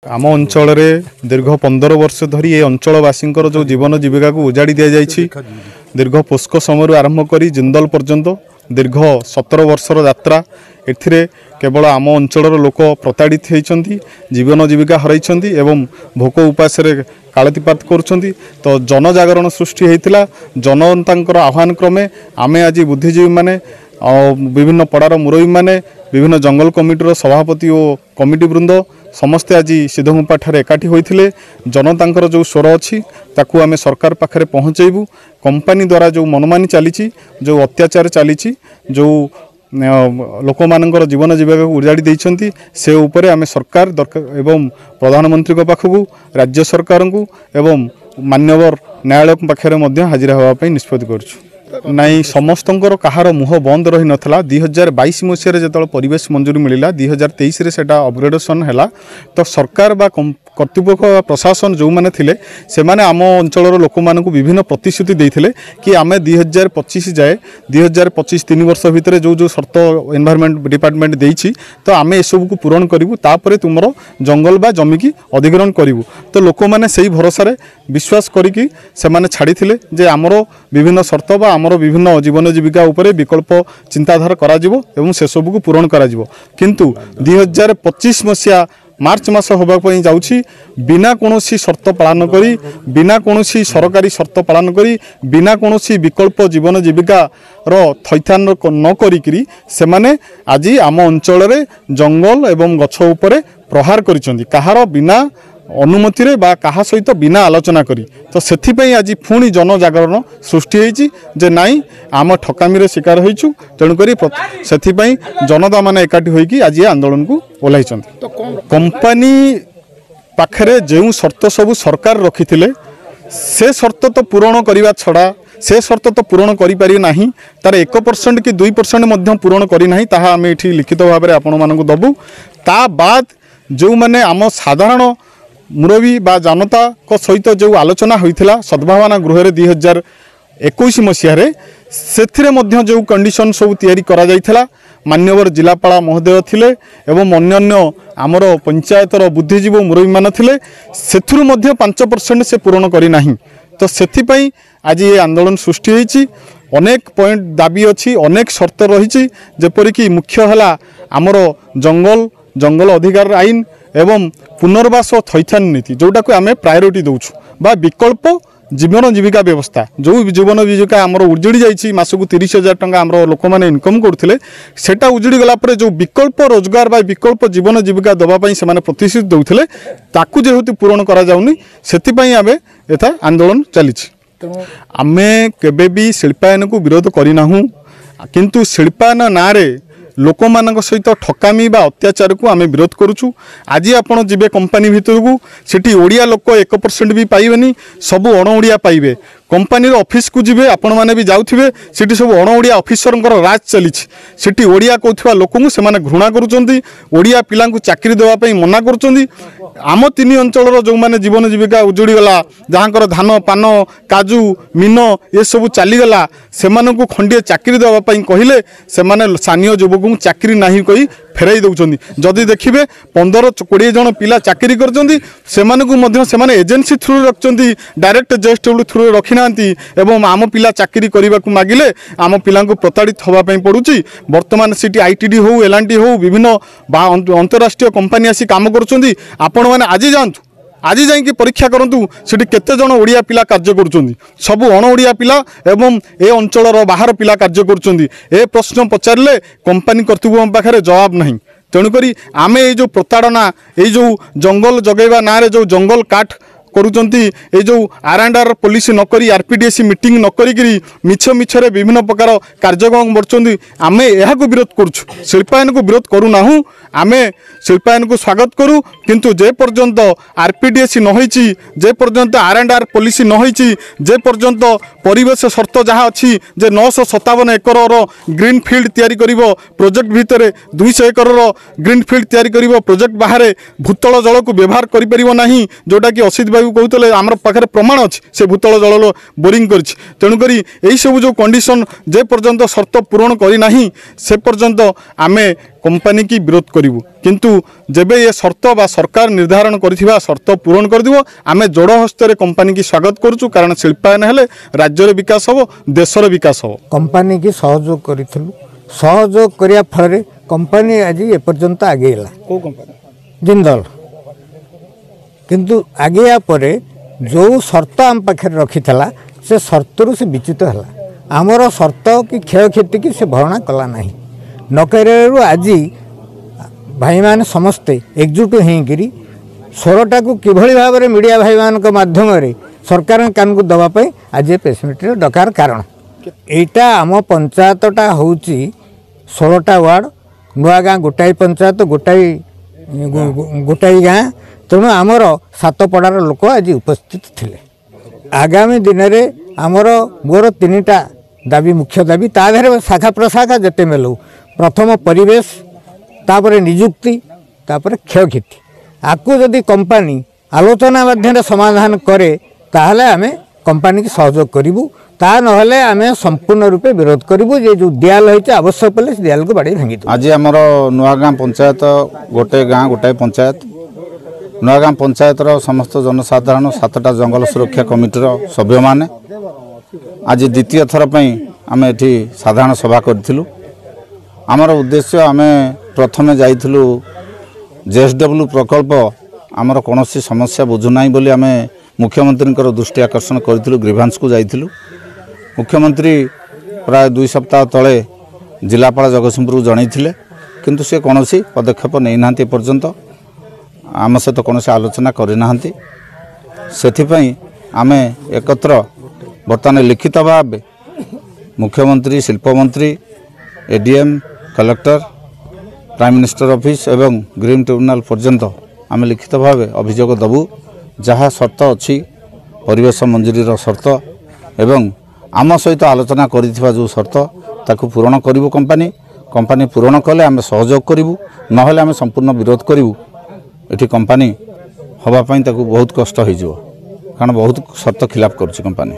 आम अंचल दीर्घ 15 वर्ष धरी ए अंचलवासी जो जीवन जीविका को उजाड़ी दि जाइए। दीर्घ पोस्को समय आरंभ कर जिंदल पर्यंत दीर्घ 17 वर्षर यात्रा एथिरे केवल आम अंचल लोक प्रताड़ित होती, जीवन जीविका हराई एवं भोक उपास कालातीपात करुँच। तो जनजागरण सृष्टि होता जनता आह्वान क्रमे आमे आज बुद्धिजीवी माने विभिन्न पड़ार मुरबी माने विभिन्न जंगल कमिटीर सभापति और कमिटी वृंद समस्ते आज सिद्धगुंफा ठारे एकाठी होइथिले। जनतांकर जो स्वर अच्छी ताकू आमे सरकार पाखरे पहुँचेबू। कंपनी द्वारा जो मनमानी चली, जो अत्याचार चली, जो लोक मानकर जीवन जीविका को उजाड़ी देइछंती से उपरे आमे सरकार दरकार एवं प्रधानमंत्री को पाखकू राज्य सरकार को एवं मान्यवर न्यायालय पाखे हाजिर होगापी निष्पत्ति करछु। नाई समस्तंकर कहार मुह बंद रही नाला। 2022 मसीह जो परिवेश मंजूरी मिलला 2023 रे सेटा अपग्रेडेशन है। तो सरकार बा कर्तृपक्ष प्रशासन जो मैंने थिले से माने आम अंचल लोक मान विभिन्न प्रतिश्रुति देते कि आम 2025 जाए 2025 3 वर्ष भितर जो जो शर्त एनवायरनमेंट डिपार्टमेंट देइछि तो आम एसबू को पूरण करूँ। तापर तुमर जंगल बा जमी की अधिग्रहण करूँ। तो लोक मैंने से भरोसा विश्वास करिकी से माने छाड़ी जे आमर विभिन्न शर्त बा आमर विभिन्न जीवन जीविका उपरे विकल्प चिंताधारा करा जिवो एवं से सब को पूरण करा जिवो। किंतु 2025 मसीहा मार्च मास होबापई जाउछि बिना कोनोसी शर्त पालन करी, बिना कोनोसी सरकारी शर्त पालन करी, बिना कोनोसी विकल्प जीवन जीविका रो थैथान न करी से माने आज आम अंचल रे जंगल एवं गछ उपरे प्रहार करिसंती कहार बिना अनुमति रे बा कहा सहित बिना आलोचना करी। तो सेथिपई आज पुणी जनजागरण सृष्टि होइछि जे नाई आम ठकामी रे शिकार होइछु। तेणुकरी सेथिपई जनता माने एकाठी होइकि आज आंदोलन को ओह्लाइछंती। तो कंपनी पाखरे जो शर्त सब सरकार रखिथिले से शर्त तो पूरण करने छड़ा से शर्त तो पूरण करि पारि नाही। तार 1% कि 2% मध्य पूरण करि नाही ताहा आमे एठी लिखित भाव में आपण मानकु दबु। ता बाद जो माने आम साधारण मुरबी बा जनता को सहित जो आलोचना होइथिला सद्भावना गृह 2021 मसीह से जो कंडीशन सब तैयारी करा जाइथिला मान्यवर जिलापाल महोदय थिले एवं अन्य आमर पंचायतर बुद्धिजीवी मुरबी मान थिले सेथुरु मध्य 5% से पूरण करी नाही। तो सेथिपई आज ये आंदोलन सृष्टि होइछि। अनेक पॉइंट दाबी अच्छी, अनेक शर्त रही जेपरिक मुख्य है आमर जंगल अधिकार आईन एवं पुनर्वास थैथान नीति जोटा को आम प्रायोरिटी दौचु बा विकल्प जीवन जीविका व्यवस्था जो जीवन जीविका आमर उजुड़ी जाइए मासक 30,000 टंका आम लोक मैंने इनकम करते सेटा उजुड़ी गला जो विकल्प रोजगार बा विकल्प जीवन जीविका दवाई से प्रतिश्रुति दौले ताकू जेहेतु पूरण करा जाउनी सेथिपई आमे एथा आंदोलन चली। आमे केबे भी शिल्पायन को विरोध करिनाहु, किंतु शिल्पायन नारे लोक मान सहित ठकामी बा अत्याचार को आमे विरोध करुचु। आज आपण जीवे कंपनी भितर को सेठी ओडिया लोक 1% भी पाइबेनी, सबू अणओडिया पाइबे। कंपनी ऑफिस को जीवे आपण माने भी जाउथिबे सेठी सब अणओडिया ऑफिसरंकर राज चली। सेठी ओडिया कहउथवा लोकनु से माने घृणा करूचंती, ओडिया पिला को चाकरी देवा पई मना करूचंती। आम 3 अंचल जो माने जीवन जीविका उजुड़ी गला जहाँकर धान पान काजू मीन ये सब चलीगला से खंडे चाकरी देवा पई कहिले से माने स्थानीय युवक चाकरी नहीं कही फेराई दौरान। जदि देखिए 15-20 जन पिला चाकरी कर एजेंसी थ्रु रखिंट डायरेक्ट जेएसडब्ल्यू थ्रु रखी ना एवं आम पिला चाकरी करने को मागिले आम पिला प्रताड़ित होगापी पड़ुची। बर्तमान सीटी आईटीडी हो एलएनटी हो विभिन्न अंतरराष्ट्रीय कंपनी आसी काम करुँच। आपण मैंने आज जातु आज जाइए परीक्षा करूँ से केते जन ओडिया पिला कार्य करुँच, सबू अणओडिया पिला एवं ए अंचल बाहर पिला कार्य करुँच। ए प्रश्न पचारे कंपनी कर्तृपक्ष पाखे जवाब नहीं। तेणुकरी आमे ये जो प्रताड़ना ये जो जंगल जगेवा ना जो जंगल काट करुँच ये जो R&R पुलिस नकरी आरपीडीएस मीटिंग नकरी मिछ मिछरे विभिन्न प्रकार कार्यक्रम बढ़ुँच आमे यह विरोध करुँ। शिल्पायन को विरोध करूना आमे शिल्पायन को स्वागत करूँ, किंतु जे पर्यंत आरपीडीएस नही जे पर्यंत R&R पुलिस नही जे पर्यंत परिवेश शर्त जहाँ अच्छी जे 957 एकर ग्रीन फील्ड तैयारी करिवो प्रोजेक्ट भितर 200 एकर ग्रीन फील्ड तैयारी करिवो प्रोजेक्ट बाहर भूतल जल को व्यवहार करि परिवो नाही जोटा कि असित बाबू भी कहते आम पाखे प्रमाण अच्छी से भूतल जल बोरिंग कर तेणुक यही सब जो कंडीशन जे पर्यंत शर्त पूरण करना से पर्यंत आम कंपनी की विरोध करूँ किंतु जेबे ये शर्त बा सरकार निर्धारण करथिबा शर्त पूरण कर दिवो आम जोड़ हस्ते कंपनी की स्वागत करूँ कारण शिल्पायन हेले राज्यर विकास हो देशर विकास हो कंपनी की सहयोग करिथिलु सहयोग करिया फल कंपनी आज एपर्यंत आगेला को कंपनी जिंदल किंतु आगेया परे जो शर्त आम पाखे रखी से शर्तरू से विच्युत है आमर शर्त कि क्षयक्षति की से भरणा कला नहीं नकर आज भाई मान समस्ते एकजुट होकर स्वरटा को किभली भाव में मीडिया भाई मान माध्यम सरकार कान को दवाई आज प्रेसमिटर डकार कारण एटा आम पंचायतटा हूँ 16टा वार्ड नुआ गाँ गोटाई पंचायत गोटाई गाँ तेणु आमर सातपड़ार लोक आज उपस्थित थिले आगामी दिन में आमर मोर 3टा दाबी मुख्य दाबी ताधर शाखा प्रशाखा जिते मेलू प्रथम परिवेश तापर निजुक्ति तापर क्षयक्षति आपको जदि कंपनी आलोचना माध्यम समाधान करे ताहले आमे कंपनी की सहयोग करूँ ता नहले आमे संपूर्ण रूपे विरोध करूँ जे जो दियाल होइছে आवश्यक पड़े दियाल को बाड़ी भांगी आज आमर नुआगाँ पंचायत गोटे गाँ गोटाए पंचायत नुआगाँ पंचायतर समस्त जनसाधारण 7टा जंगल सुरक्षा कमिटीर सभ्य माने आज द्वितीय थर आम एठी साधारण सभा करूँ आमर उद्देश्य आम प्रथमे जाइलु जेएसडब्ल्यू प्रकल्प आमर कौन समस्या बुझुना बोली आम मुख्यमंत्री दृष्टि आकर्षण करूँ ग्रीभांस को जाइलु मुख्यमंत्री प्राय 2 सप्ताह तले जिलापाल जगतसिंहपुर जनईथिले किंतु से कौन पदक्षेप नहीं ना पर्यंत आम सहित कौन आलोचना करना से आम एकत्र बर्तमान लिखित भाव मुख्यमंत्री शिल्पमंत्री ADM collector prime minister office एवं ग्रीन ट्रिब्यूनल पर्यंत आम लिखित भाव अभियोग दबु जहाँ शर्त अच्छी परिवेश मंजूरी शर्त एवं आम सहित आलोचना करिथिबा जो शर्त ताकू पूरण करिवो कंपनी पूरण कले आम सहयोग करूँ नहले आम संपूर्ण विरोध करूँ एठी कंपनी हवा पाई ताकू बहुत कष्ट हो कारण बहुत शर्त खिलाफ करुच्ची कंपनी।